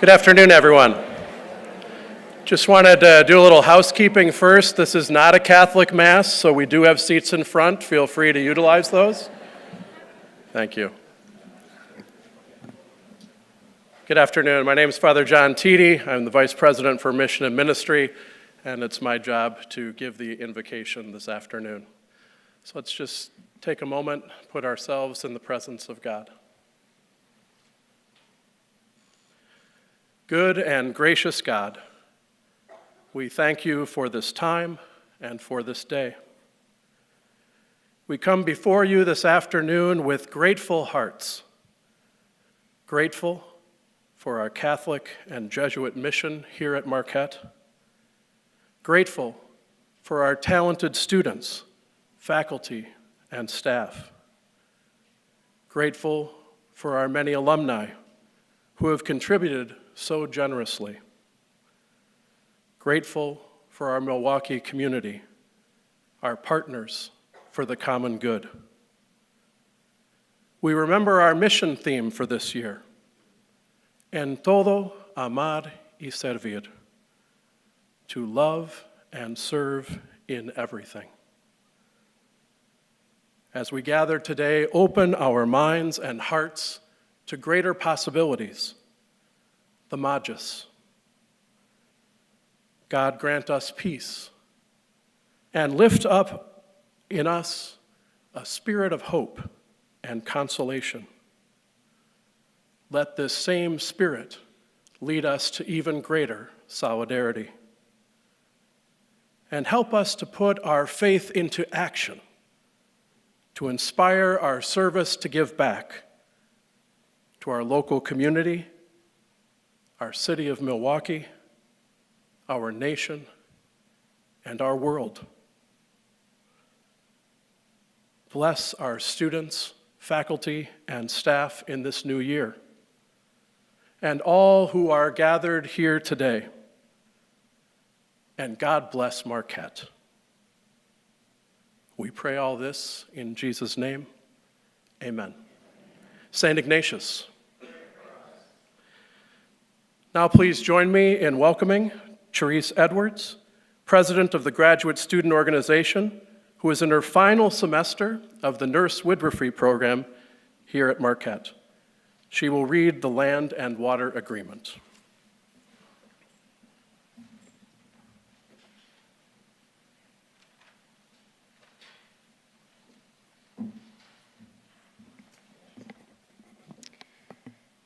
Good afternoon, everyone. Just wanted to do a little housekeeping first. This is not a Catholic Mass, so we do have seats in front. Feel free to utilize those. Thank you. Good afternoon. My name is Father John Teedy. I'm the Vice President for Mission and Ministry, and it's my job to give the invocation this afternoon. So let's just take a moment, put ourselves in the presence of God. Good and gracious God, we thank you for this time and for this day. We come before you this afternoon with grateful hearts, grateful for our Catholic and Jesuit mission here at Marquette, grateful for our talented students, faculty, and staff, grateful for our many alumni who have contributed so generously, grateful for our Milwaukee community, our partners for the common good. We remember our mission theme for this year, En todo amar y servir, to love and serve in everything. As we gather today, open our minds and hearts to greater possibilities, the Magis. God grant us peace and lift up in us a spirit of hope and consolation. Let this same spirit lead us to even greater solidarity and help us to put our faith into action, to inspire our service to give back to our local community, our city of Milwaukee, our nation, and our world. Bless our students, faculty, and staff in this new year, and all who are gathered here today. And God bless Marquette. We pray all this in Jesus' name. Amen. St. Ignatius. Now please join me in welcoming Therese Edwards, President of the Graduate Student Organization, who is in her final semester of the Nurse Midwifery program here at Marquette. She will read the Land and Water Agreement.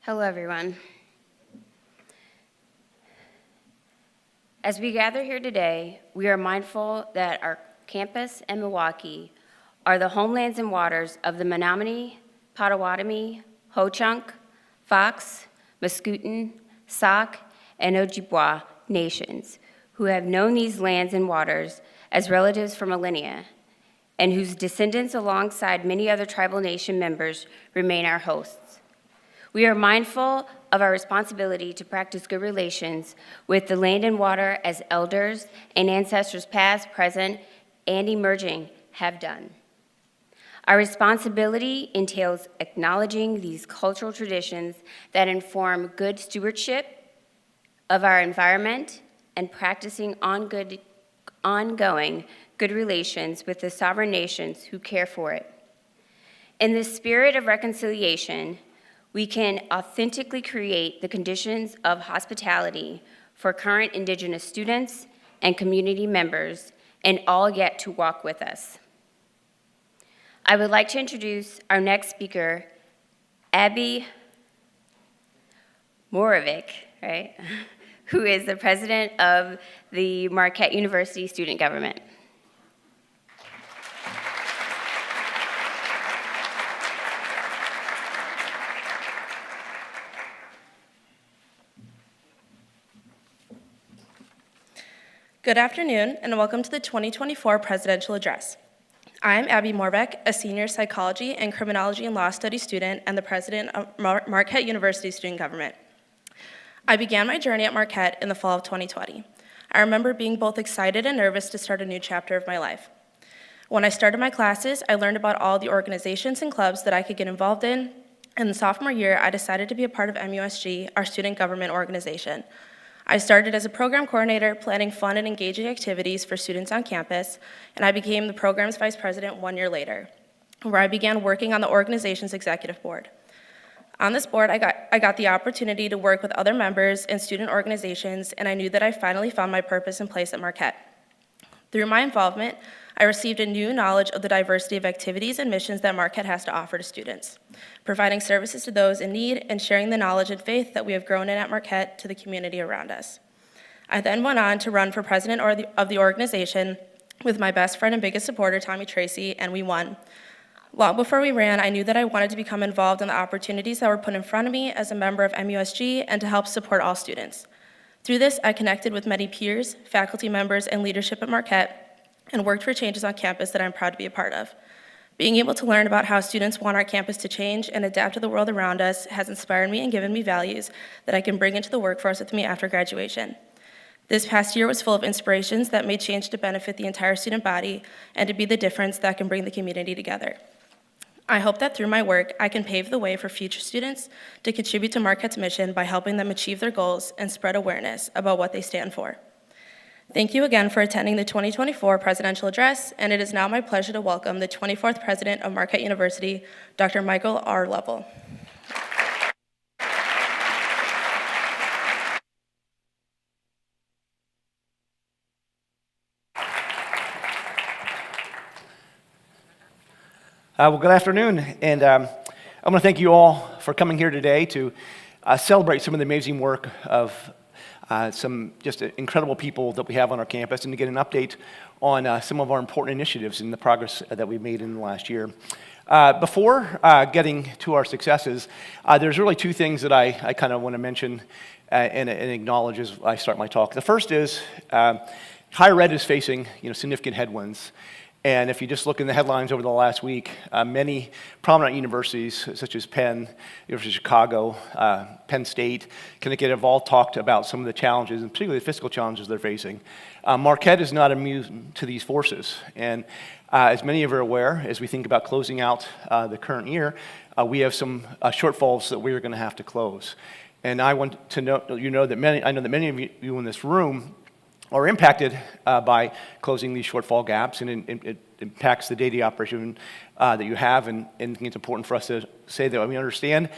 Hello, everyone. As we gather here today, we are mindful that our campus and Milwaukee are the homelands and waters of the Menominee, Potawatomi, Ho-Chunk, Fox, Mascoutin, Sauk, and Ojibwa nations, who have known these lands and waters as relatives for millennia, and whose descendants, alongside many other tribal nation members, remain our hosts. We are mindful of our responsibility to practice good relations with the land and water as elders and ancestors past, present, and emerging have done. Our responsibility entails acknowledging these cultural traditions that inform good stewardship of our environment and practicing ongoing good relations with the sovereign nations who care for it. In the spirit of reconciliation, we can authentically create the conditions of hospitality for current Indigenous students and community members, and all yet to walk with us. I would like to introduce our next speaker, Abby Morovic, right? Who is the president of the Marquette University Student Government. Good afternoon, and welcome to the 2024 Presidential Address. I'm Abby Morbeck, a senior psychology and criminology and law studies student and the president of Marquette University Student Government. I began my journey at Marquette in the fall of 2020. I remember being both excited and nervous to start a new chapter of my life. When I started my classes, I learned about all the organizations and clubs that I could get involved in In the sophomore year, I decided to be a part of MUSG, our student government organization. I started as a program coordinator, planning fun and engaging activities for students on campus, and I became the program's vice president 1 year later, where I began working on the organization's executive board. On this board, I got the opportunity to work with other members and student organizations, and I knew that I finally found my purpose and place at Marquette. Through my involvement, I received a new knowledge of the diversity of activities and missions that Marquette has to offer to students, providing services to those in need and sharing the knowledge and faith that we have grown in at Marquette to the community around us. I then went on to run for president of the organization with my best friend and biggest supporter, Tommy Tracy, and we won. Long before we ran, I knew that I wanted to become involved in the opportunities that were put in front of me as a member of MUSG and to help support all students. Through this, I connected with many peers, faculty members, and leadership at Marquette, and worked for changes on campus that I'm proud to be a part of. Being able to learn about how students want our campus to change and adapt to the world around us has inspired me and given me values that I can bring into the workforce with me after graduation. This past year was full of inspirations that made change to benefit the entire student body and to be the difference that can bring the community together. I hope that through my work, I can pave the way for future students to contribute to Marquette's mission by helping them achieve their goals and spread awareness about what they stand for. Thank you again for attending the 2024 presidential address, and it is now my pleasure to welcome the 24th president of Marquette University, Dr. Michael R. Lovell. Well, good afternoon, and I want to thank you all for coming here today to celebrate some of the amazing work of some just incredible people that we have on our campus and to get an update on some of our important initiatives and the progress that we've made in the last year. Before getting to our successes, there's really two things that I kind of want to mention and acknowledge as I start my talk. The first is higher ed is facing significant headwinds. And if you just look in the headlines over the last week, many prominent universities, such as Penn, University of Chicago, Penn State, Connecticut, have all talked about some of the challenges, and particularly the fiscal challenges they're facing. Marquette is not immune to these forces. And as many of you are aware, as we think about closing out the current year, we have some shortfalls that we're going to have to close. And I want to know, that many of you in this room are impacted by closing these shortfall gaps, and it impacts the daily operation that you have, and I think it's important for us to say that we understand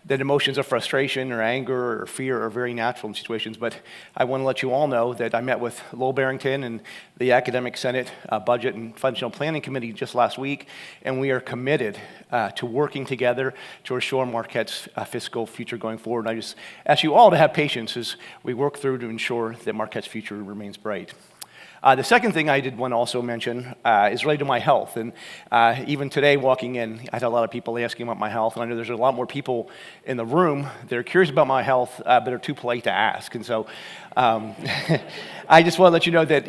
that emotions of frustration or anger or fear are very natural in situations, but I want to let you all know that I met with Lowell Barrington and the Academic Senate Budget and Financial Planning Committee just last week, and we are committed to working together to assure Marquette's fiscal future going forward. And I just ask you all to have patience as we work through to ensure that Marquette's future remains bright. The second thing I did want to also mention is related to my health. And even today, walking in, I had a lot of people asking about my health. And I know there's a lot more people in the room that are curious about my health, but are too polite to ask. And so I just want to let you know that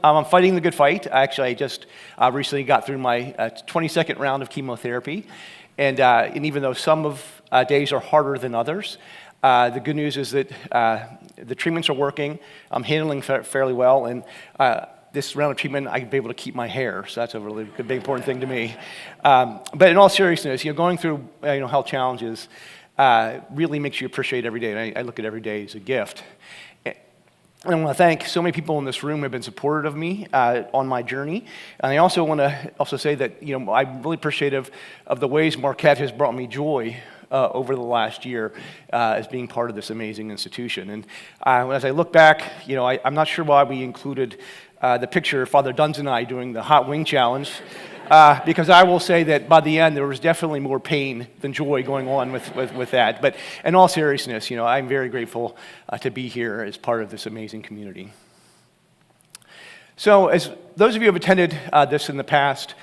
I'm fighting the good fight. Actually, I just recently got through my 22nd round of chemotherapy. And even though some of days are harder than others, the good news is that the treatments are working. I'm handling fairly well, and this round of treatment, I'd be able to keep my hair, so that's a really big, important thing to me. But in all seriousness, going through health challenges really makes you appreciate every day, and I look at every day as a gift. And I want to thank so many people in this room who have been supportive of me on my journey. And I also want to say that I'm really appreciative of the ways Marquette has brought me joy over the last year as being part of this amazing institution. And as I look back, I'm not sure why we included the picture of Father Duns and I doing the hot wing challenge, because I will say that by the end there was definitely more pain than joy going on with that. But in all seriousness, I'm very grateful to be here as part of this amazing community. So as those of you who have attended this in the past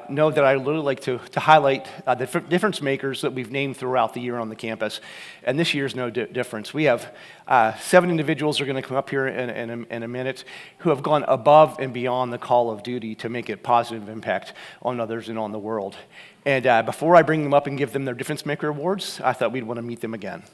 know that I really like to highlight the difference makers that we've named throughout the year on the campus, and this year's no difference. We have 7 individuals who are going to come up here in a minute who have gone above and beyond the call of duty to make a positive impact on others and on the world. And before I bring them up and give them their difference maker awards, I thought we'd want to meet them again.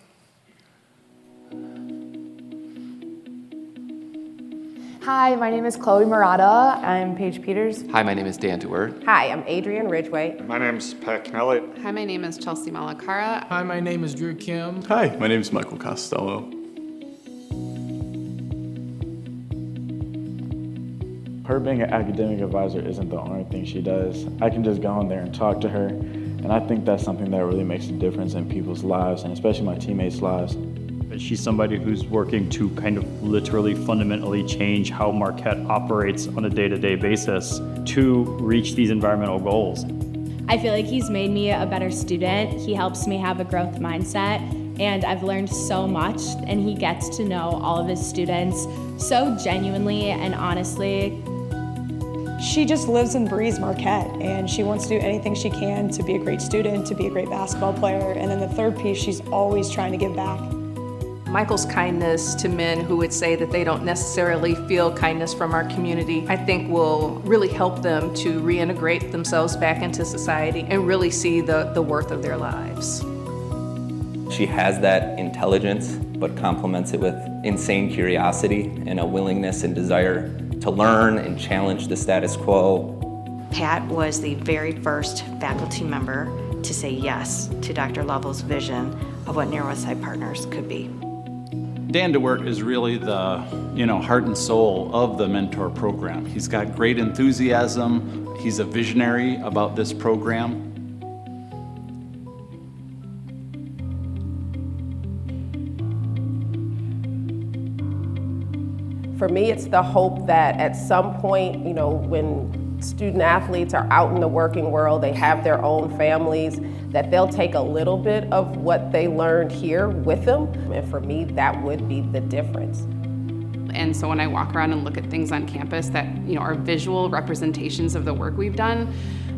Hi, my name is Chloe Murata. I'm Paige Peters. Hi, my name is Dan Dewar. Hi, I'm Adrienne Ridgway. My name's Pat Knelly. Hi, my name is Chelsea Malakara. Hi, my name is Drew Kim. Hi, my name is Michael Costello. Her being an academic advisor isn't the only thing she does. I can just go in there and talk to her, and I think that's something that really makes a difference in people's lives, and especially my teammates' lives. She's somebody who's working to kind of literally fundamentally change how Marquette operates on a day-to-day basis to reach these environmental goals. I feel like he's made me a better student. He helps me have a growth mindset, and I've learned so much, and he gets to know all of his students so genuinely and honestly. She just lives and breathes Marquette, and she wants to do anything she can to be a great student, to be a great basketball player, and then the third piece, she's always trying to give back. Michael's kindness to men who would say that they don't necessarily feel kindness from our community, I think will really help them to reintegrate themselves back into society and really see the worth of their lives. She has that intelligence, but complements it with insane curiosity and a willingness and desire to learn and challenge the status quo. Pat was the very first faculty member to say yes to Dr. Lovell's vision of what Near West Side Partners could be. Dan DeWert is really the, heart and soul of the mentor program. He's got great enthusiasm. He's a visionary about this program. For me, it's the hope that at some point, when student athletes are out in the working world, they have their own families, that they'll take a little bit of what they learned here with them. And for me, that would be the difference. And so when I walk around and look at things on campus that are visual representations of the work we've done,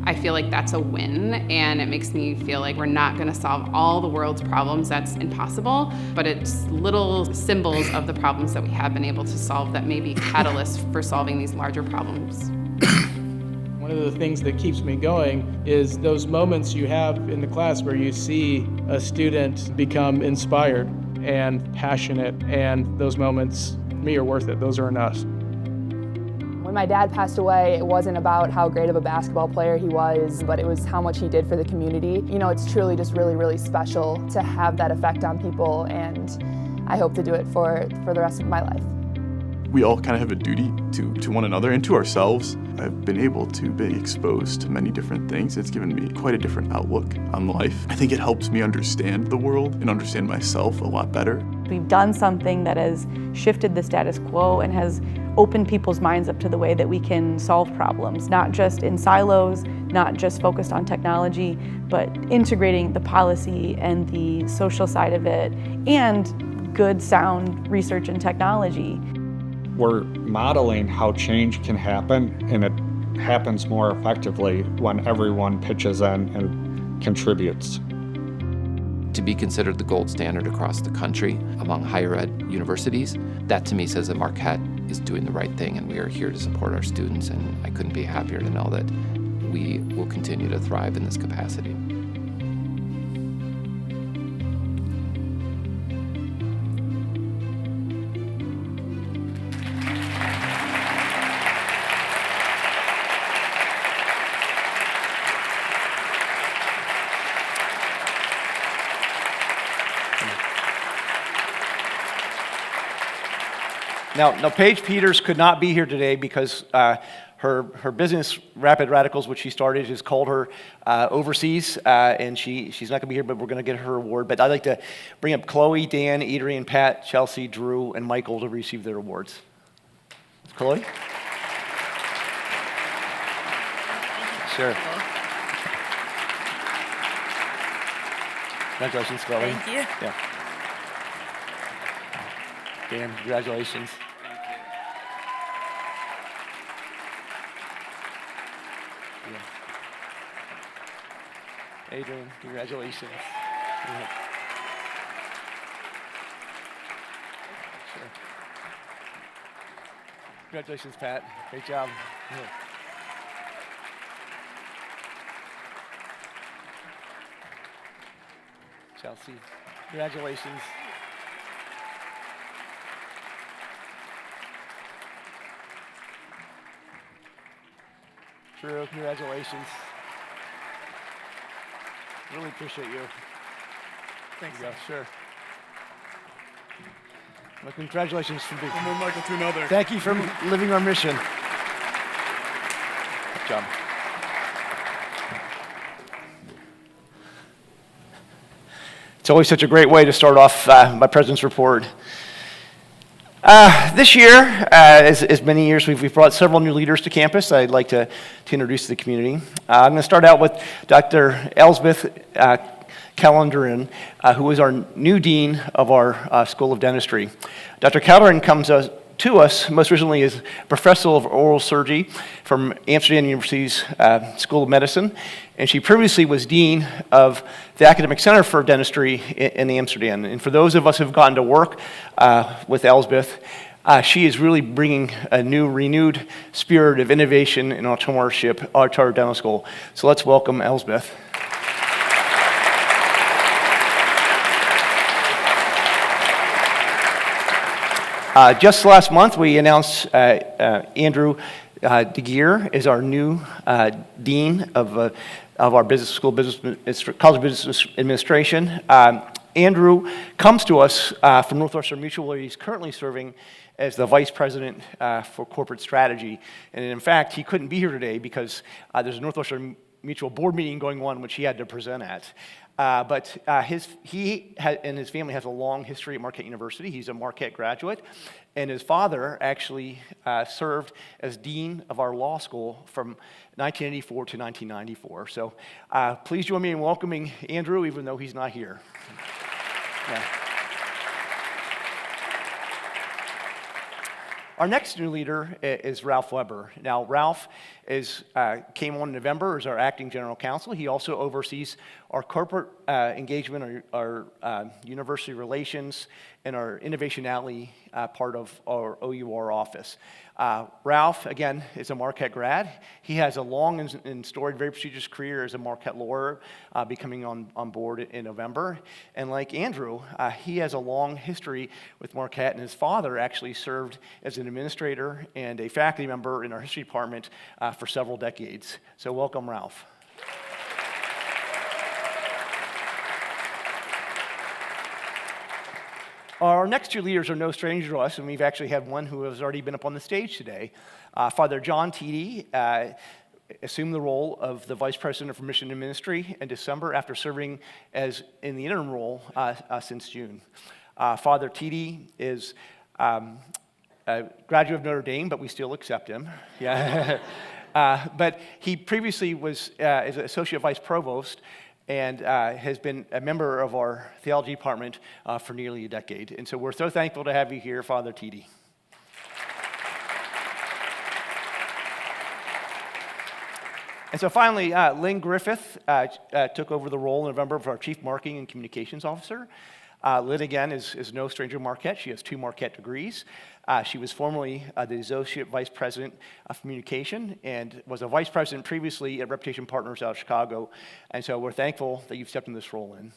I feel like that's a win, and it makes me feel like we're not going to solve all the world's problems. That's impossible, but it's little symbols of the problems that we have been able to solve that may be catalysts for solving these larger problems. One of the things that keeps me going is those moments you have in the class where you see a student become inspired and passionate, and those moments, to me, are worth it. Those are enough. When my dad passed away, it wasn't about how great of a basketball player he was, but it was how much he did for the community. It's truly just really, really special to have that effect on people, and I hope to do it for the rest of my life. We all kind of have a duty to one another and to ourselves. I've been able to be exposed to many different things. It's given me quite a different outlook on life. I think it helps me understand the world and understand myself a lot better. We've done something that has shifted the status quo and has opened people's minds up to the way that we can solve problems, not just in silos, not just focused on technology, but integrating the policy and the social side of it, and good, sound research and technology. We're modeling how change can happen, and it happens more effectively when everyone pitches in and contributes. To be considered the gold standard across the country among higher ed universities, that to me says that Marquette is doing the right thing, and we are here to support our students, and I couldn't be happier to know that we will continue to thrive in this capacity. Now, Paige Peters could not be here today because her business, Rapid Radicals, which she started, has called her overseas, and she's not going to be here, but we're going to get her award. But I'd like to bring up Chloe, Dan, Adrienne, Pat, Chelsea, Drew, and Michael to receive their awards. Chloe? Sure. Congratulations, Chloe. Thank you. Yeah. Dan, congratulations. Yeah. Adrienne, congratulations. Yeah. Sure. Congratulations, Pat. Great job. Yeah. Chelsea, congratulations. Drew, congratulations. Really appreciate you. Thanks. Yeah, sure. Well, congratulations for being. From one Michael to another. Thank you for living our mission. Good job. It's always such a great way to start off my President's Report. This year, as many years, we've brought several new leaders to campus I'd like to introduce to the community. I'm going to start out with Dr. Elsbeth Calendarin, who is our new dean of our School of Dentistry. Dr. Calendarin comes to us most recently as Professor of Oral Surgery from Amsterdam University's School of Medicine, and she previously was dean of the Academic Center for Dentistry in Amsterdam. And for those of us who've gotten to work with Elsbeth, she is really bringing a new, renewed spirit of innovation and entrepreneurship to our dental school. So let's welcome Elsbeth. Just last month, we announced Andrew DeGeer is our new dean of our business school, College of Business Administration. Andrew comes to us from Northwestern Mutual, where he's currently serving as the vice president for corporate strategy. And in fact, he couldn't be here today because there's a Northwestern Mutual board meeting going on, which he had to present at. But he and his family has a long history at Marquette University. He's a Marquette graduate, and his father actually served as dean of our law school from 1984 to 1994. So please join me in welcoming Andrew, even though he's not here. Yeah. Our next new leader is Ralph Weber. Now, Ralph came on in November as our acting general counsel. He also oversees our corporate engagement, our university relations, and our Innovation Alley part of our OUR office. Ralph, again, is a Marquette grad. He has a long and storied, very prestigious career as a Marquette lawyer, becoming on board in November. And like Andrew, he has a long history with Marquette, and his father actually served as an administrator and a faculty member in our history department for several decades. So welcome, Ralph. Our next two leaders are no stranger to us, and we've actually had one who has already been up on the stage today. Father John Teedy assumed the role of the Vice President for Mission and Ministry in December after serving in the interim role since June. Father Teedy is a graduate of Notre Dame, but we still accept him. Yeah. But he previously was as Associate Vice Provost and has been a member of our theology department for nearly a decade. And so we're so thankful to have you here, Father Teedy. And so finally, Lynn Griffith took over the role in November of our Chief Marketing and Communications Officer. Lynn, again, is no stranger to Marquette. She has 2 Marquette degrees. She was formerly the Associate Vice President of Communication and was a Vice President previously at Reputation Partners out of Chicago. And so we're thankful that you've stepped in this role, Lynn.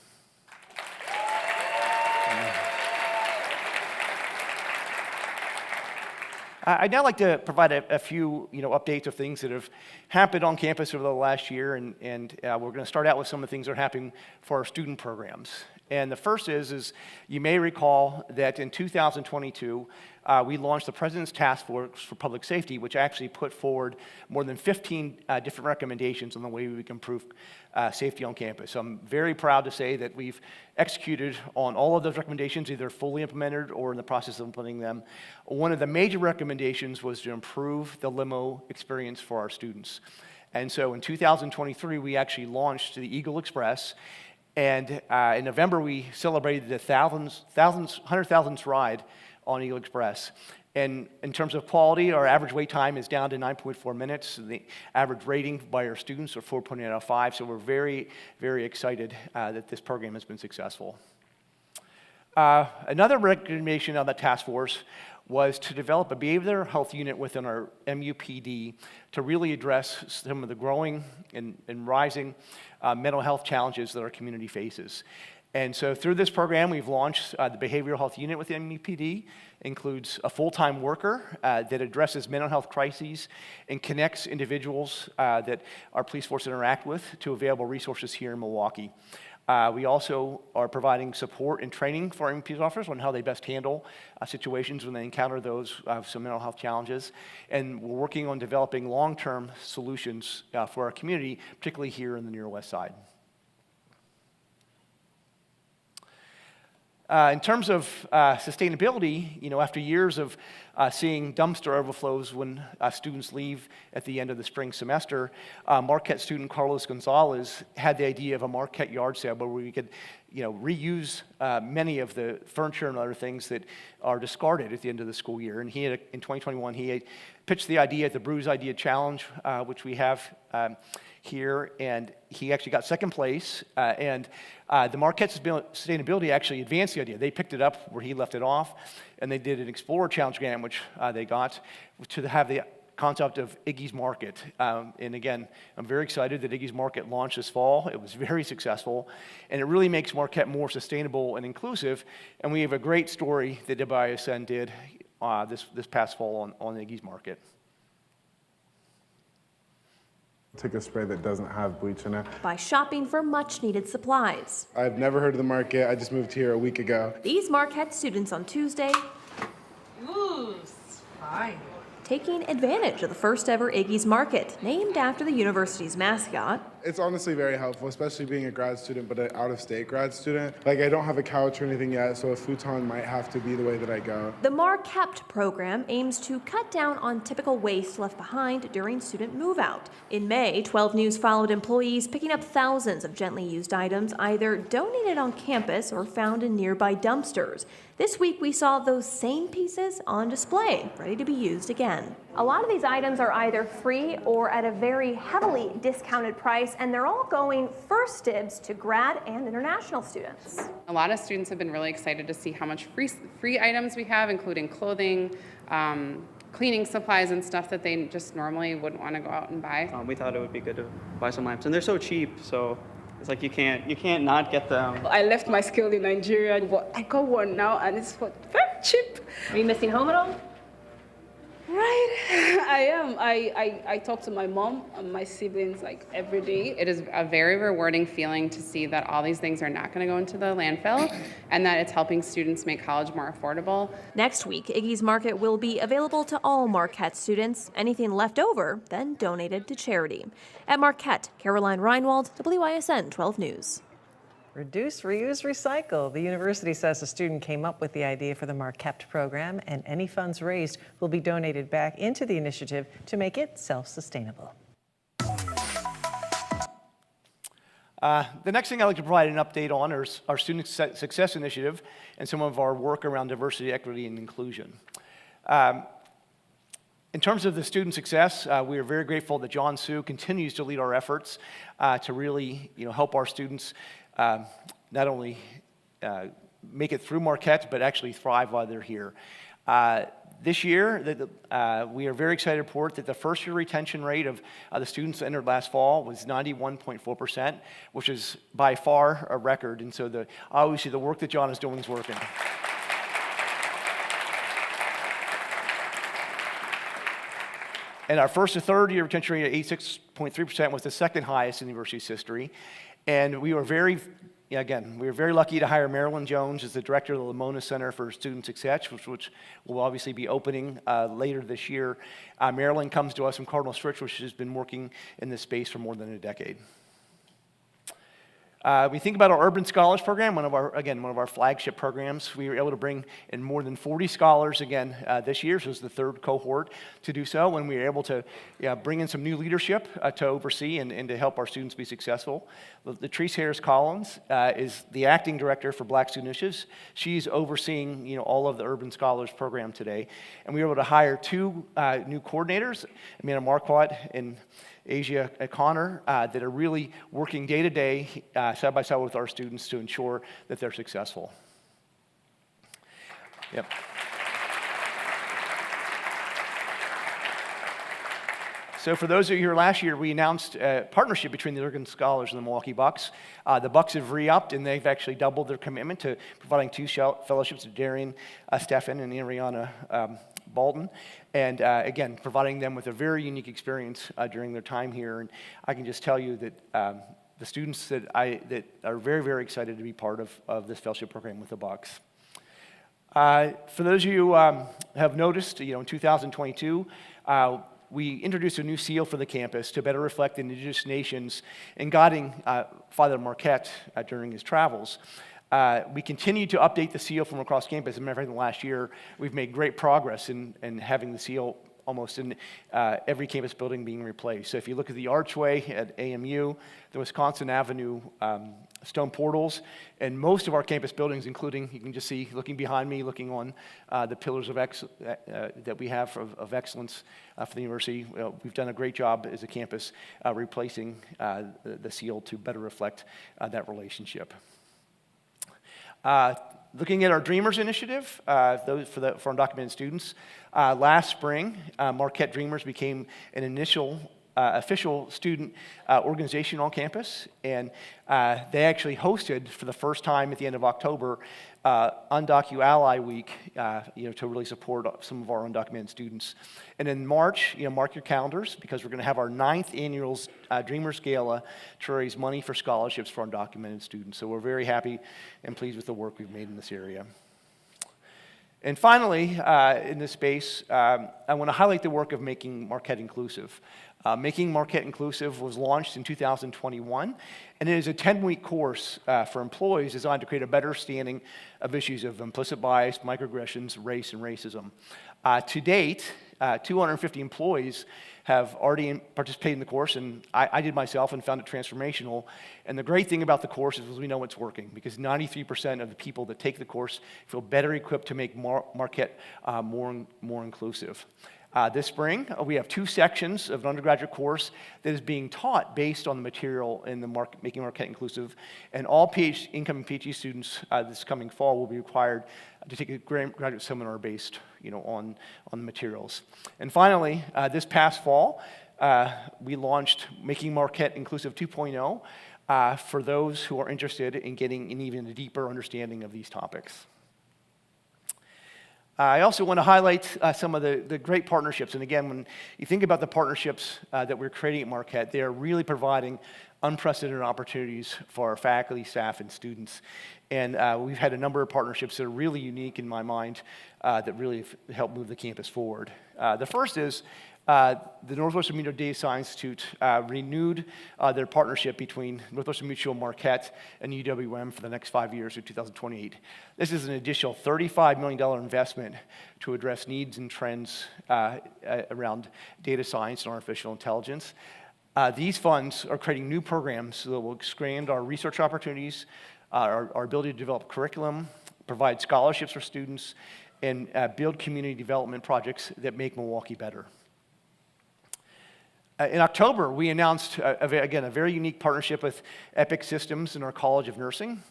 I'd now like to provide a few updates of things that have happened on campus over the last year, and we're going to start out with some of the things that are happening for our student programs. And the first is you may recall that in 2022, we launched the President's Task Force for Public Safety, which actually put forward more than 15 different recommendations on the way we can improve safety on campus. So I'm very proud to say that we've executed on all of those recommendations, either fully implemented or in the process of implementing them. One of the major recommendations was to improve the limo experience for our students. And so in 2023, we actually launched the Eagle Express. And in November, we celebrated the 100,000th ride on Eagle Express. And in terms of quality, our average wait time is down to 9.4 minutes. The average rating by our students are 4.8 out of 5. So we're very, very excited that this program has been successful. Another recommendation on the task force was to develop a behavioral health unit within our MUPD to really address some of the growing and rising mental health challenges that our community faces. And so through this program, we've launched the behavioral health unit with the MUPD. Includes a full-time worker that addresses mental health crises and connects individuals that our police force interact with to available resources here in Milwaukee. We also are providing support and training for our police officers on how they best handle situations when they encounter those some mental health challenges. And we're working on developing long-term solutions for our community, particularly here in the Near West Side. In terms of sustainability, after years of seeing dumpster overflows when students leave at the end of the spring semester, Marquette student Carlos Gonzalez had the idea of a Marquette yard sale where we could reuse many of the furniture and other things that are discarded at the end of the school year. And in 2021, he had pitched the idea at the Brews Idea Challenge, which we have here, and he actually got second place, and the Marquette Sustainability actually advanced the idea. They picked it up where he left it off, and they did an Explorer Challenge grant, which they got to have the concept of Iggy's Market. And again, I'm very excited that Iggy's Market launched this fall. It was very successful, and it really makes Marquette more sustainable and inclusive, and we have a great story that WISN did this past fall on Iggy's Market. Take a spray that doesn't have bleach in it. By shopping for much-needed supplies. I've never heard of the Market. I just moved here a week ago. These Marquette students on Tuesday Hi. taking advantage of the first ever Iggy's Market, named after the university's mascot. It's honestly very helpful, especially being a grad student, but an out-of-state grad student. Like, I don't have a couch or anything yet, so a futon might have to be the way that I go. The Marquette program aims to cut down on typical waste left behind during student move-out. In May, 12 News followed employees picking up thousands of gently used items either donated on campus or found in nearby dumpsters. This week, we saw those same pieces on display, ready to be used again. A lot of these items are either free or at a very heavily discounted price, and they're all going first dibs to grad and international students. A lot of students have been really excited to see how much free items we have, including clothing, cleaning supplies and stuff that they just normally wouldn't want to go out and buy. We thought it would be good to buy some lamps, and they're so cheap, so it's like you can't not get them. I left my skill in Nigeria, but I got one now, and it's very cheap. Are you missing home at all? Right, I am. I talk to my mom and my siblings like every day. It is a very rewarding feeling to see that all these things are not going to go into the landfill and that it's helping students make college more affordable. Next week, Iggy's Market will be available to all Marquette students. Anything left over, then donated to charity. At Marquette, Caroline Reinwald, WISN 12 News. Reduce, reuse, recycle. The university says a student came up with the idea for the Marquette program, and any funds raised will be donated back into the initiative to make it self-sustainable. The next thing I'd like to provide an update on is our Student Success Initiative and some of our work around diversity, equity, and inclusion. In terms of the student success, we are very grateful that John Sue continues to lead our efforts to really help our students not only make it through Marquette, but actually thrive while they're here. This year, we are very excited to report that the first-year retention rate of the students that entered last fall was 91.4%, which is by far a record. And so obviously the work that John is doing is working. And our first to third year retention rate at 86.3% was the second highest in the university's history. And we were very lucky to hire Marilyn Jones as the director of the Lamona Center for Student Success, which will obviously be opening later this year. Marilyn comes to us from Cardinal Stritch, which has been working in this space for more than a decade. We think about our Urban Scholars Program, one of our flagship programs. We were able to bring in more than 40 scholars again this year, so it was the third cohort to do so, when we were able to bring in some new leadership to oversee and to help our students be successful. Latrice Harris Collins is the acting director for Black Student Initiatives. She's overseeing all of the Urban Scholars Program today, and we were able to hire two new coordinators, Amanda Marquardt and Asia Connor, that are really working day to day, side by side with our students to ensure that they're successful. So for those of you here last year, we announced a partnership between the Oregon Scholars and the Milwaukee Bucks. The Bucks have re-upped, and they've actually doubled their commitment to providing 2 fellowships to Darian Steffen and Ariana Bolton, and again, providing them with a very unique experience during their time here. And I can just tell you that the students that are very, very excited to be part of this fellowship program with the Bucks. For those of you who have noticed, in 2022, we introduced a new seal for the campus to better reflect the indigenous nations in guiding Father Marquette during his travels. We continue to update the seal from across campus. As a matter of fact, last year, we've made great progress in having the seal almost in every campus building being replaced. So if you look at the archway at AMU, the Wisconsin Avenue stone portals, and most of our campus buildings, including, you can just see, looking behind me, looking on the pillars of that we have of excellence for the university, we've done a great job as a campus replacing the seal to better reflect that relationship. Looking at our Dreamers initiative, those for undocumented students, last spring, Marquette Dreamers became an initial official student organization on campus, and they actually hosted for the first time at the end of October Undocu Ally Week, to really support some of our undocumented students. And in March, mark your calendars, because we're going to have our 9th annual Dreamers Gala to raise money for scholarships for undocumented students. So we're very happy and pleased with the work we've made in this area. And finally, in this space, I want to highlight the work of Making Marquette Inclusive. Making Marquette Inclusive was launched in 2021, and it is a 10-week course for employees designed to create a better understanding of issues of implicit bias, microaggressions, race, and racism. To date, 250 employees have already participated in the course, and I did myself and found it transformational. And the great thing about the course is we know it's working, because 93% of the people that take the course feel better equipped to make Marquette more inclusive. This spring, we have 2 sections of an undergraduate course that is being taught based on the material in the Making Marquette Inclusive, and all incoming PhD students this coming fall will be required to take a graduate seminar based, on the materials. And finally, this past fall, we launched Making Marquette Inclusive 2.0 for those who are interested in getting an even deeper understanding of these topics. I also want to highlight some of the great partnerships. And again, when you think about the partnerships that we're creating at Marquette, they are really providing unprecedented opportunities for our faculty, staff, and students. And we've had a number of partnerships that are really unique in my mind that really help move the campus forward. The first is the Northwestern Mutual Data Science Institute renewed their partnership between Northwestern Mutual, Marquette, and UWM for the next 5 years through 2028. This is an additional $35 million investment to address needs and trends around data science and artificial intelligence. These funds are creating new programs that will expand our research opportunities, our ability to develop curriculum, provide scholarships for students, and build community development projects that make Milwaukee better. In October, we announced, again, a very unique partnership with Epic Systems in our College of Nursing.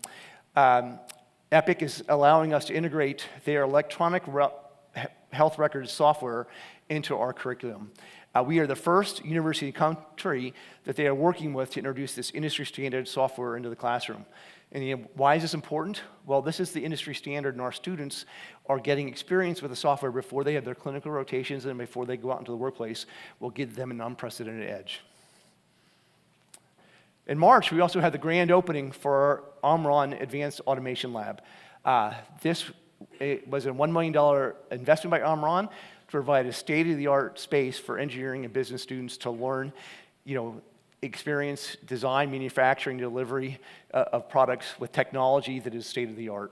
Epic is allowing us to integrate their electronic health records software into our curriculum. We are the first university in the country that they are working with to introduce this industry-standard software into the classroom. And why is this important? Well, this is the industry standard, and our students are getting experience with the software before they have their clinical rotations and before they go out into the workplace. Will give them an unprecedented edge. In March, we also had the grand opening for our Omron Advanced Automation Lab. This was a $1 million investment by Omron to provide a state-of-the-art space for engineering and business students to learn, experience, design, manufacturing, delivery of products with technology that is state-of-the-art.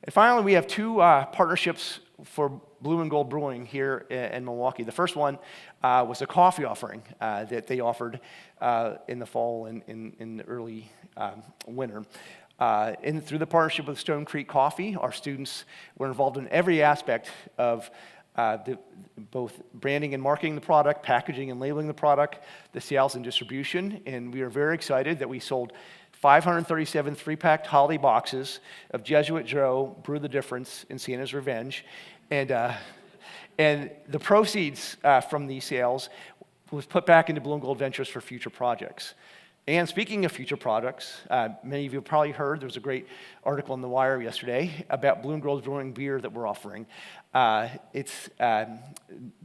And finally, we have 2 partnerships for Blue and Gold Brewing here in Milwaukee. The first one was a coffee offering that they offered in the fall and in the early winter. Through the partnership with Stone Creek Coffee, our students were involved in every aspect of both branding and marketing the product, packaging and labeling the product, the sales and distribution, and we are very excited that we sold 537 3-pack holiday boxes of Jesuit Joe, Brew the Difference, and Santa's Revenge, and And the proceeds from these sales was put back into Blue and Gold Ventures for future projects. And speaking of future products, many of you have probably heard, there was a great article in The Wire yesterday about Blue and Gold's brewing beer that we're offering. The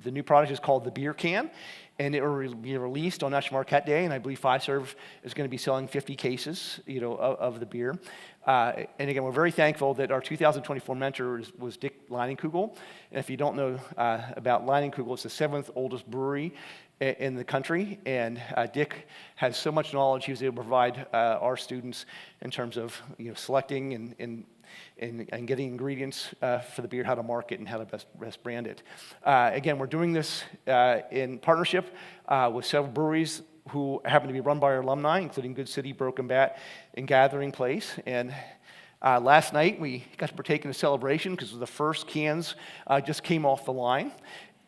new product is called the Beer Can, and it will be released on National Marquette Day, and I believe Fiserv is going to be selling 50 cases, of the beer. And again, we're very thankful that our 2024 mentor was Dick Leinenkugel. And if you don't know about Leinenkugel, it's the 7th oldest brewery in the country, and Dick has so much knowledge he was able to provide our students in terms of selecting and getting ingredients for the beer, how to market and how to best brand it. Again, we're doing this in partnership with several breweries who happen to be run by our alumni, including Good City, Broken Bat, and Gathering Place. And last night we got to partake in a celebration because the first cans just came off the line.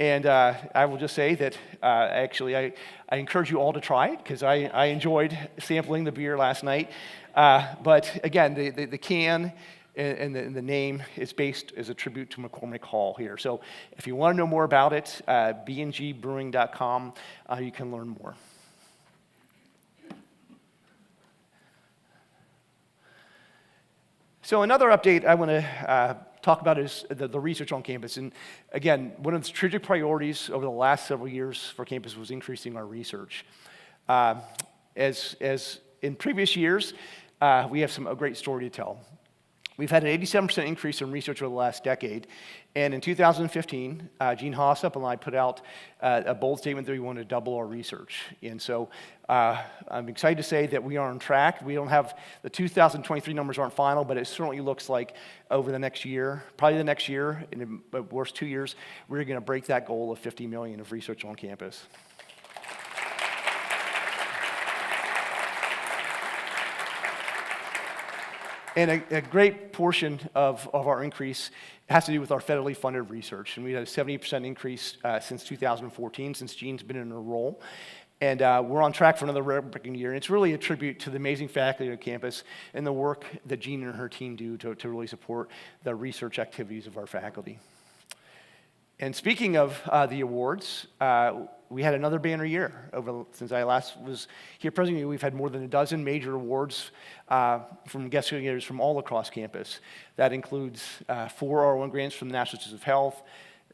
And I will just say that actually I encourage you all to try it because I enjoyed sampling the beer last night. But again, the can and the name is based as a tribute to McCormick Hall here. So if you want to know more about it, bngbrewing.com, you can learn more. So another update I want to talk about is the research on campus. And again, one of the strategic priorities over the last several years for campus was increasing our research. As in previous years, we have a great story to tell. We've had an 87% increase in research over the last decade. And in 2015, Gene Hossup and I put out a bold statement that we want to double our research. And so I'm excited to say that we are on track. We don't have, the 2023 numbers aren't final, but it certainly looks like over the next year, probably the next year, in the worst 2 years, we're going to break that goal of 50 million of research on campus. And a great portion of our increase has to do with our federally funded research. And we had a 70% increase since 2014, since Gene's been in a role. And we're on track for another record-breaking year. And it's really a tribute to the amazing faculty on campus and the work that Gene and her team do to really support the research activities of our faculty. And speaking of the awards, we had another banner year. Since I last was here presently, we've had more than a dozen major awards from guest speakers from all across campus. That includes 4 R1 grants from the National Institutes of Health,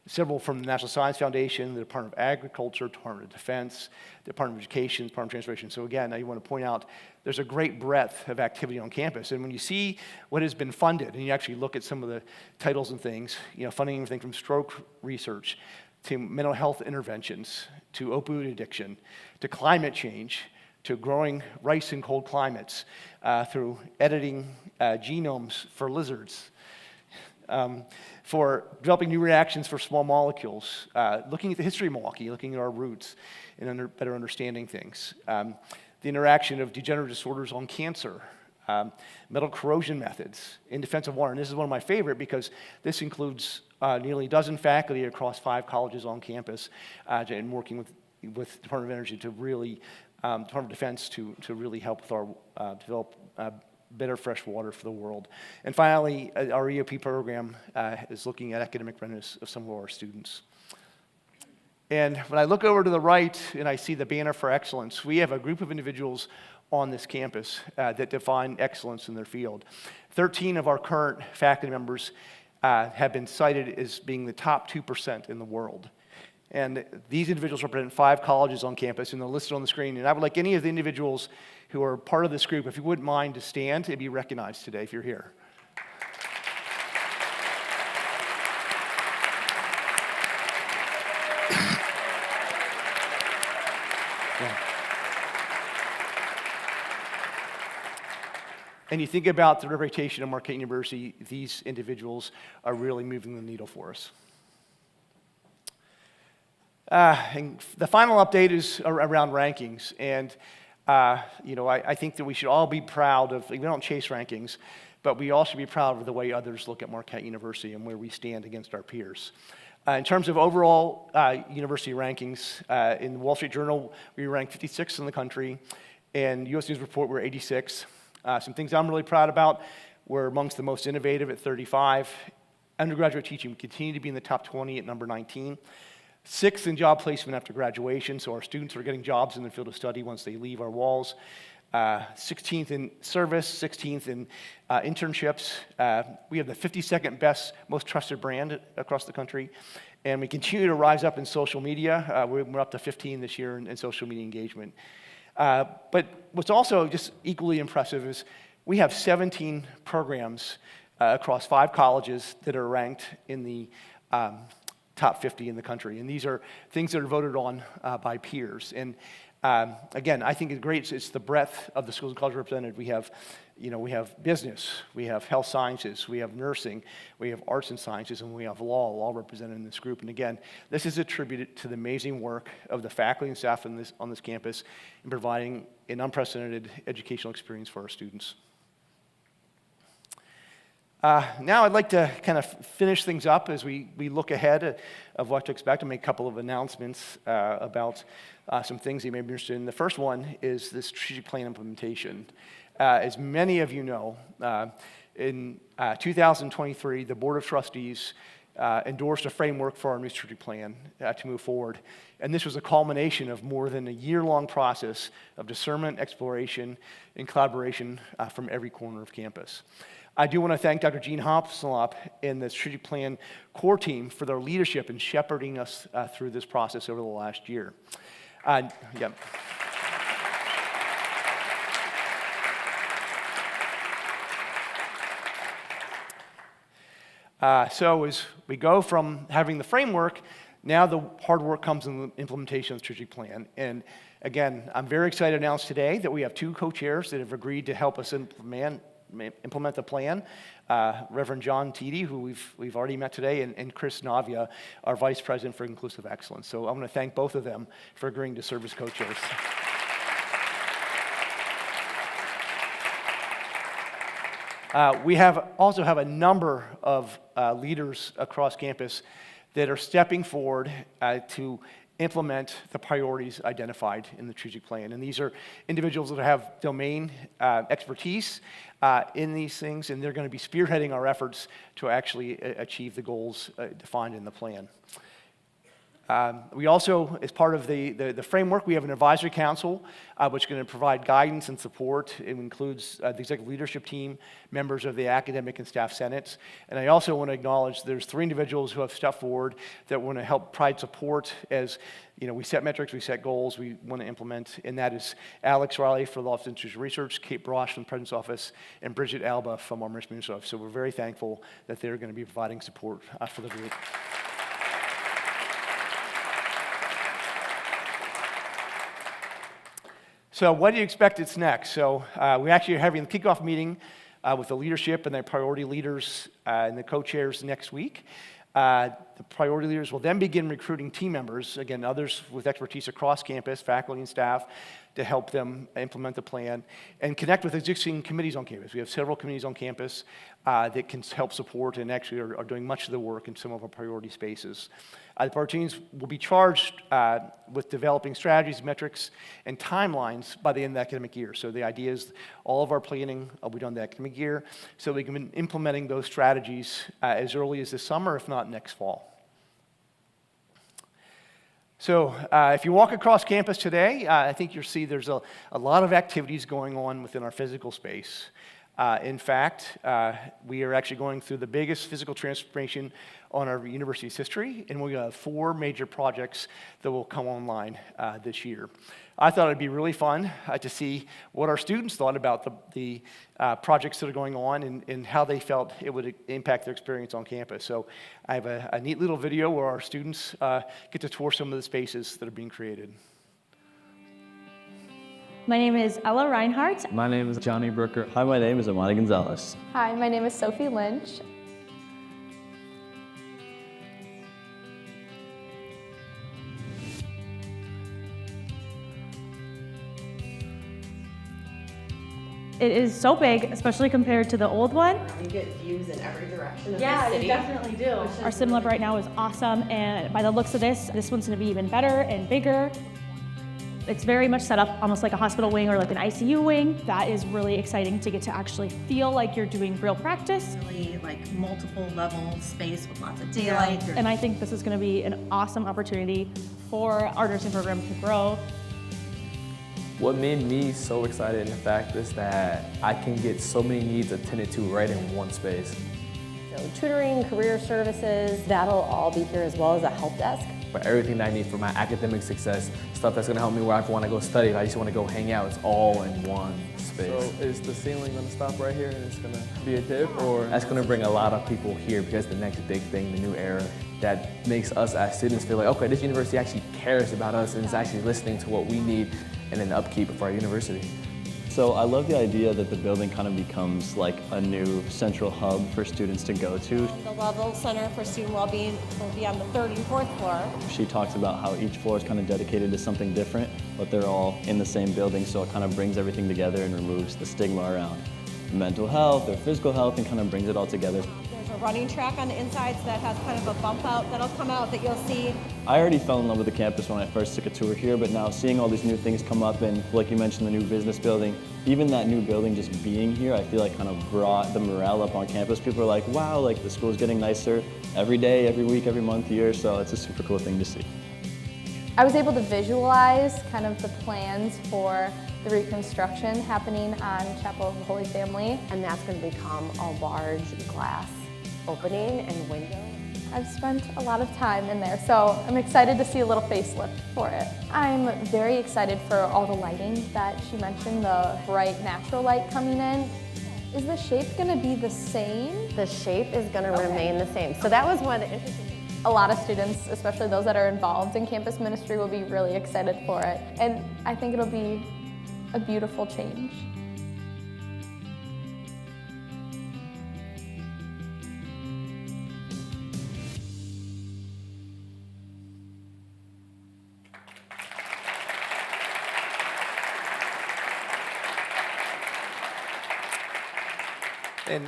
several from the National Science Foundation, the Department of Agriculture, Department of Defense, Department of Education, Department of Transportation. So again, I want to point out there's a great breadth of activity on campus. And when you see what has been funded, and you actually look at some of the titles and things, funding everything from stroke research to mental health interventions, to opioid addiction, to climate change, to growing rice in cold climates, through editing genomes for lizards, for developing new reactions for small molecules, looking at the history of Milwaukee, looking at our roots, and better understanding things. The interaction of degenerative disorders on cancer, metal corrosion methods in defense of water. And this is one of my favorite because this includes nearly a dozen faculty across 5 colleges on campus and working with Department of Energy to really, Department of Defense to really help with our develop better fresh water for the world. And finally, our EOP program is looking at academic readiness of some of our students. And when I look over to the right and I see the banner for excellence, we have a group of individuals on this campus that define excellence in their field. 13 of our current faculty members have been cited as being the top 2% in the world. And these individuals represent 5 colleges on campus, and they're listed on the screen. And I would like any of the individuals who are part of this group, if you wouldn't mind to stand and be recognized today if you're here. And you think about the reputation of Marquette University, these individuals are really moving the needle for us. And the final update is around rankings. And, I think that we should all be proud of, we don't chase rankings, but we all should be proud of the way others look at Marquette University and where we stand against our peers. In terms of overall university rankings, in the Wall Street Journal, we ranked 56th in the country. And U.S. News Report, we're 86th. Some things I'm really proud about, we're amongst the most innovative at 35. Undergraduate teaching, we continue to be in the top 20 at number 19. 6th in job placement after graduation, so our students are getting jobs in the field of study once they leave our walls. 16th in service, 16th in internships. We have the 52nd best, most trusted brand across the country. And we continue to rise up in social media. We're up to 15 this year in social media engagement. But what's also just equally impressive is we have 17 programs across 5 colleges that are ranked in the top 50 in the country. And these are things that are voted on by peers. And again, I think it's great. It's the breadth of the schools and colleges represented. We have, we have business, we have health sciences, we have nursing, we have arts and sciences, and we have law all represented in this group. And again, this is attributed to the amazing work of the faculty and staff on this campus in providing an unprecedented educational experience for our students. Now I'd like to kind of finish things up as we look ahead of what to expect and make a couple of announcements about some things you may be interested in. The first one is the strategic plan implementation. As many of you know, in 2023, the Board of Trustees endorsed a framework for our new strategic plan to move forward. And this was a culmination of more than a year-long process of discernment, exploration, and collaboration from every corner of campus. I do want to thank Dr. Jean Hopslop and the strategic plan core team for their leadership in shepherding us through this process over the last year. So as we go from having the framework, now the hard work comes in the implementation of the strategic plan. And again, I'm very excited to announce today that we have 2 co-chairs that have agreed to help us implement the plan. Reverend John Teedy, who we've already met today, and Chris Navia, our Vice President for Inclusive Excellence. So I want to thank both of them for agreeing to serve as co-chairs. We also have a number of leaders across campus that are stepping forward to implement the priorities identified in the strategic plan. And these are individuals that have domain expertise in these things, and they're going to be spearheading our efforts to actually achieve the goals defined in the plan. We also, as part of the framework, we have an advisory council which is going to provide guidance and support. It includes the executive leadership team, members of the academic and staff senates. And I also want to acknowledge there's 3 individuals who have stepped forward that want to help provide support as we set metrics, we set goals, we want to implement, and that is Alex Riley for the Office of Institutional Research, Kate Brosh from the President's Office, and Bridget Alba from our Ministry Office. So we're very thankful that they're going to be providing support for the group. So what do you expect is next? So we actually are having the kickoff meeting with the leadership and their priority leaders and the co-chairs next week. The priority leaders will then begin recruiting team members, again, others with expertise across campus, faculty and staff, to help them implement the plan and connect with existing committees on campus. We have several committees on campus that can help support and actually are doing much of the work in some of our priority spaces. The priority teams will be charged with developing strategies, metrics, and timelines by the end of the academic year. So the idea is all of our planning will be done the academic year, so we can be implementing those strategies as early as this summer, if not next fall. So if you walk across campus today, I think you'll see there's a lot of activities going on within our physical space. In fact, we are actually going through the biggest physical transformation on our university's history, and we have 4 major projects that will come online this year. I thought it'd be really fun to see what our students thought about the projects that are going on and how they felt it would impact their experience on campus. So I have a neat little video where our students get to tour some of the spaces that are being created. My name is Ella Reinhardt. My name is Johnny Brooker. Hi, my name is Amani Gonzalez. Hi, my name is Sophie Lynch. It is so big, especially compared to the old one. You get views in every direction of the Yeah, city. you definitely do. Our sim lab right now is awesome, and by the looks of this one's gonna be even better and bigger. It's very much set up almost like a hospital wing or like an ICU wing. That is really exciting to get to actually feel like you're doing real practice. Really like multiple level space with lots of daylight. And I think this is going to be an awesome opportunity for our nursing program to grow. What made me so excited in the fact is that I can get so many needs attended to right in one space. So tutoring, career services, that'll all be here as well as a help desk. For everything that I need for my academic success, stuff that's gonna help me where I want to go study, if I just want to go hang out, it's all in one space. So is the ceiling gonna stop right here and it's gonna be a dip, or? That's gonna bring a lot of people here because the next big thing, the new era, that makes us as students feel like, okay, this university actually cares about us and is actually listening to what we need and then the upkeep of our university. So I love the idea that the building kind of becomes like a new central hub for students to go to. The Lovell Center for Student Wellbeing will be on the 3rd and 4th floor. She talks about how each floor is kind of dedicated to something different, but they're all in the same building, so it kind of brings everything together and removes the stigma around mental health or physical health and kind of brings it all together. There's a running track on the inside, so that has kind of a bump out that'll come out that you'll see. I already fell in love with the campus when I first took a tour here, but now seeing all these new things come up and like you mentioned, the new business building, even that new building just being here, I feel like kind of brought the morale up on campus. People are like, wow, like the school's getting nicer every day, every week, every month, year, so it's a super cool thing to see. I was able to visualize kind of the plans for the reconstruction happening on Chapel of the Holy Family. And that's going to become a large glass opening and window. I've spent a lot of time in there, so I'm excited to see a little facelift for it. I'm very excited for all the lighting that she mentioned, the bright natural light coming in. Is the shape going to be the same? The shape is going to remain the same. So that was one of the interesting things. A lot of students, especially those that are involved in campus ministry, will be really excited for it. And I think it'll be a beautiful change.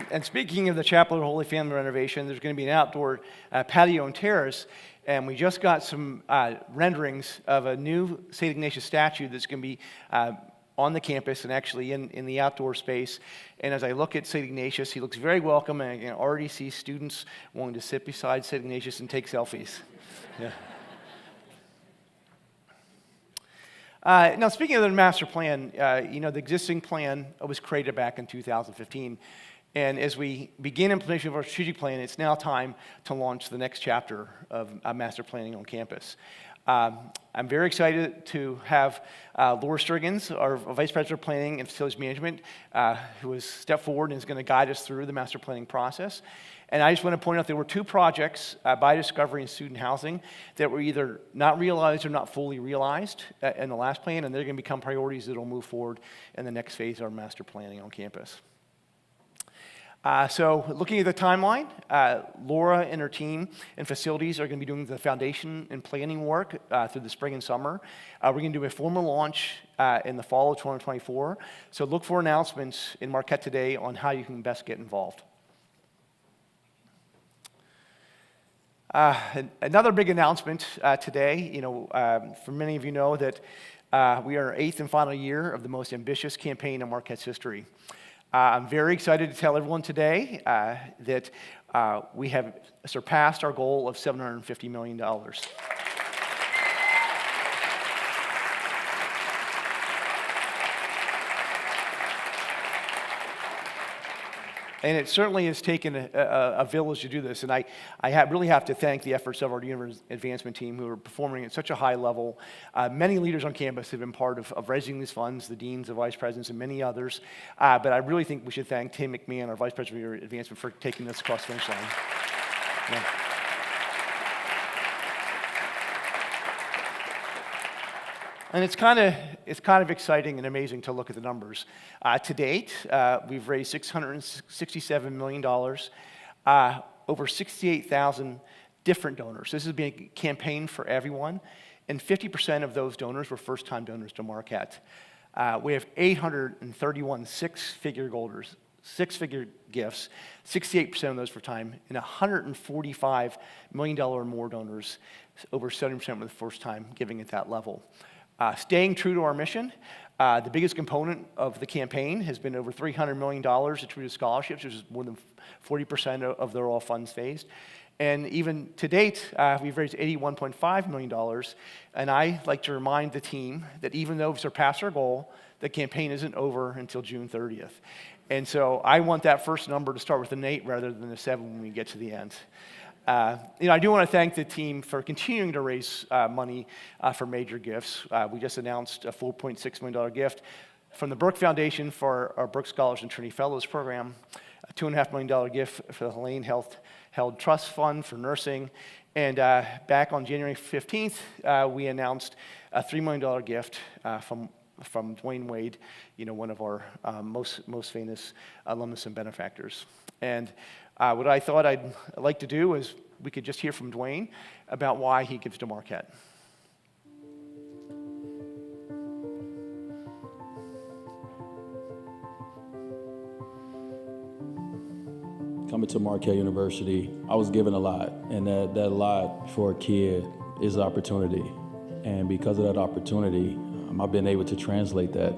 And speaking of the Chapel of the Holy Family renovation, there's going to be an outdoor patio and terrace, and we just got some renderings of a new St. Ignatius statue that's going to be on the campus and actually in the outdoor space. And as I look at St. Ignatius, he looks very welcome, and I can already see students wanting to sit beside St. Ignatius and take selfies. Yeah. Now, speaking of the master plan, the existing plan was created back in 2015. And as we begin implementation of our strategic plan, it's now time to launch the next chapter of master planning on campus. I'm very excited to have Laura Striggins, our Vice President of Planning and Facilities Management, who has stepped forward and is going to guide us through the master planning process. And I just want to point out there were 2 projects by Discovery and Student Housing that were either not realized or not fully realized in the last plan, and they're going to become priorities that will move forward in the next phase of our master planning on campus. So looking at the timeline, Laura and her team and facilities are going to be doing the foundation and planning work through the spring and summer. We're going to do a formal launch in the fall of 2024. So look for announcements in Marquette today on how you can best get involved. Another big announcement today, for many of you know that we are our 8th and final year of the most ambitious campaign in Marquette's history. I'm very excited to tell everyone today that we have surpassed our goal of $750 million. And it certainly has taken a village to do this. And I really have to thank the efforts of our university advancement team who are performing at such a high level. Many leaders on campus have been part of raising these funds, the deans, the vice presidents, and many others. But I really think we should thank Tim McMahon, our vice president of advancement, for taking this across the finish line. Yeah. And it's kind of exciting and amazing to look at the numbers. To date, we've raised $667 million, over 68,000 different donors. This has been a campaign for everyone, and 50% of those donors were first-time donors to Marquette. We have 831 six-figure gifts, 68% of those for time, and $145 million or more donors, over 70% were the first time giving at that level. Staying true to our mission, the biggest component of the campaign has been over $300 million attributed scholarships, which is more than 40% of their all funds phased. And even to date, we've raised $81.5 million. And I like to remind the team that even though we've surpassed our goal, the campaign isn't over until June 30th. And so I want that first number to start with an 8 rather than a 7 when we get to the end. I do want to thank the team for continuing to raise money for major gifts. We just announced a $4.6 million gift from the Brooke Foundation for our Brooke Scholars and Trinity Fellows program, a $2.5 million gift for the Helene Held Trust Fund for nursing, and back on January 15th, we announced a $3 million gift from Dwayne Wade, one of our most famous alumnus and benefactors. And what I thought I'd like to do is we could just hear from Dwayne about why he gives to Marquette. Coming to Marquette University, I was given a lot, and that lot for a kid is opportunity. And because of that opportunity, I've been able to translate that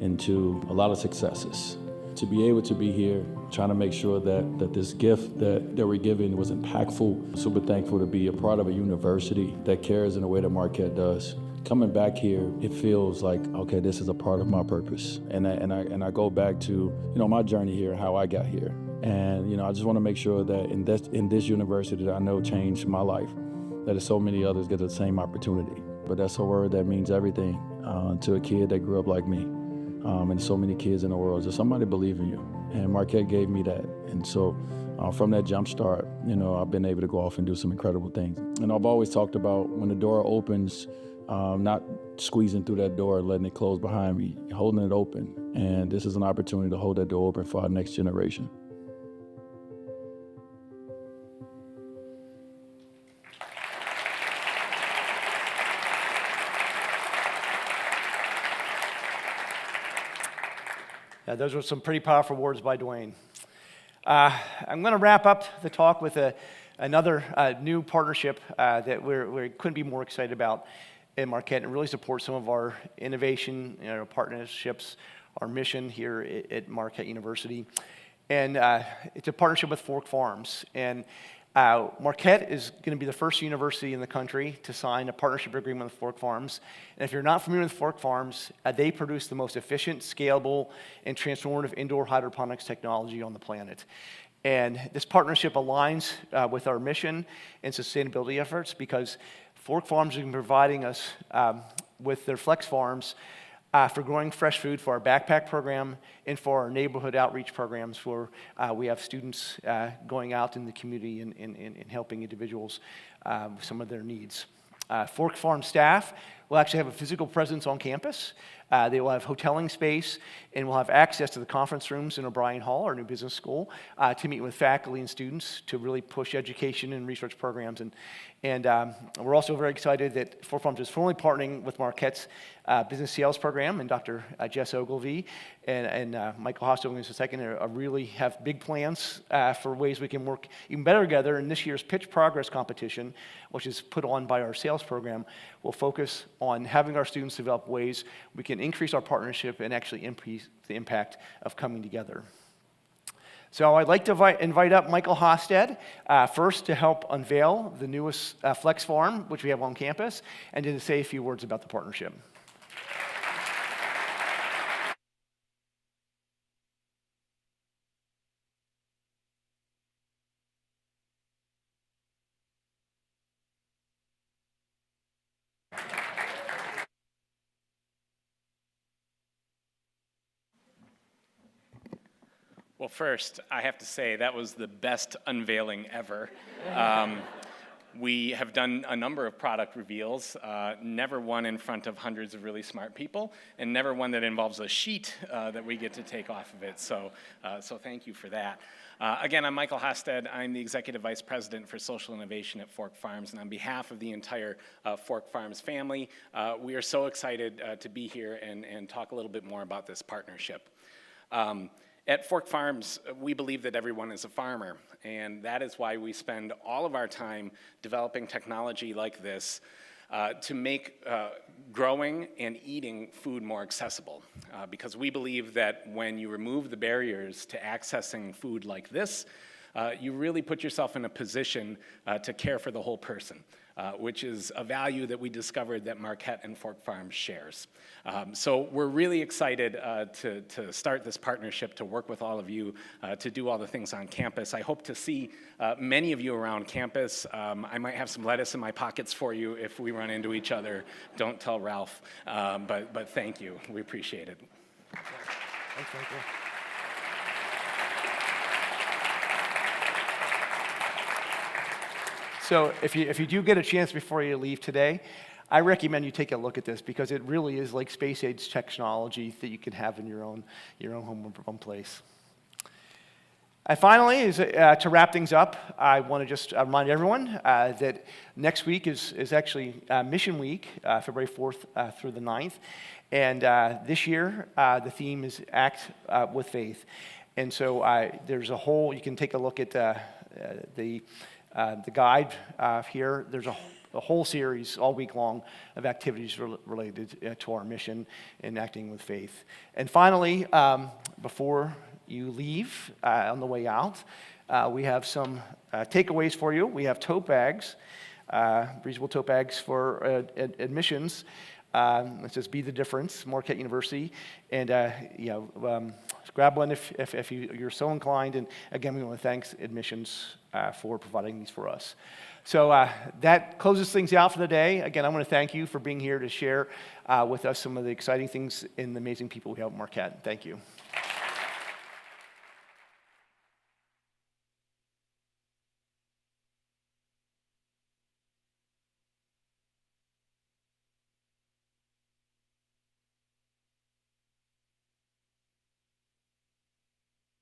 into a lot of successes. To be able to be here, trying to make sure that this gift that we're giving was impactful. Super thankful to be a part of a university that cares in the way that Marquette does. Coming back here, it feels like, okay, this is a part of my purpose. And I go back to, my journey here, how I got here. And, I just want to make sure that in this university that I know changed my life, that so many others get the same opportunity. But that's a word that means everything to a kid that grew up like me. And so many kids in the world, just somebody believe in you. And Marquette gave me that. And so from that jump start, I've been able to go off and do some incredible things. And I've always talked about when the door opens, not squeezing through that door and letting it close behind me, holding it open. And this is an opportunity to hold that door open for our next generation. Those were some pretty powerful words by Dwayne. I'm going to wrap up the talk with another new partnership that we couldn't be more excited about in Marquette, and really support some of our innovation, partnerships, our mission here at Marquette University. And it's a partnership with Fork Farms. And Marquette is going to be the first university in the country to sign a partnership agreement with Fork Farms. And if you're not familiar with Fork Farms, they produce the most efficient, scalable, and transformative indoor hydroponics technology on the planet. And this partnership aligns with our mission and sustainability efforts because Fork Farms is providing us with their Flex Farms for growing fresh food for our backpack program and for our neighborhood outreach programs where we have students going out in the community and helping individuals with some of their needs. Fork Farm staff will actually have a physical presence on campus. They will have hoteling space, and we'll have access to the conference rooms in O'Brien Hall, our new business school, to meet with faculty and students to really push education and research programs. And we're also very excited that Fork Farms is formally partnering with Marquette's business sales program, and Dr. Jess Ogilvie and Michael Hostel in just a second really have big plans for ways we can work even better together. And this year's Pitch Progress competition, which is put on by our sales program, will focus on having our students develop ways we can increase our partnership and actually increase the impact of coming together. So I'd like to invite up Michael Hosted first to help unveil the newest Flex Farm, which we have on campus, and to say a few words about the partnership. Well, first, I have to say that was the best unveiling ever. We have done a number of product reveals, never one in front of hundreds of really smart people, and never one that involves a sheet that we get to take off of it. So thank you for that. Again, I'm Michael Hosted. I'm the Executive Vice President for Social Innovation at Fork Farms, and on behalf of the entire Fork Farms family, we are so excited to be here and talk a little bit more about this partnership. At Fork Farms, we believe that everyone is a farmer, and that is why we spend all of our time developing technology like this to make growing and eating food more accessible, because we believe that when you remove the barriers to accessing food like this, you really put yourself in a position to care for the whole person, which is a value that we discovered that Marquette and Fork Farms shares. So we're really excited to start this partnership, to work with all of you, to do all the things on campus. I hope to see many of you around campus. I might have some lettuce in my pockets for you if we run into each other. Don't tell Ralph, but thank you. We appreciate it. Thanks, Michael. So if you do get a chance before you leave today, I recommend you take a look at this, because it really is like space-age technology that you can have in your own home place. And finally, to wrap things up, I want to just remind everyone that next week is actually Mission Week, February 4th through the 9th. And this year, the theme is Act with Faith. And so there's a whole, you can take a look at the guide here. There's a whole series all week long of activities related to our mission in acting with faith. And finally, before you leave on the way out, we have some takeaways for you. We have tote bags, reusable tote bags for admissions. It says "Be the Difference," Marquette University, and grab one if you're so inclined. And again, we want to thank admissions for providing these for us. So that closes things out for the day. Again, I want to thank you for being here to share with us some of the exciting things and the amazing people we have at Marquette. Thank you.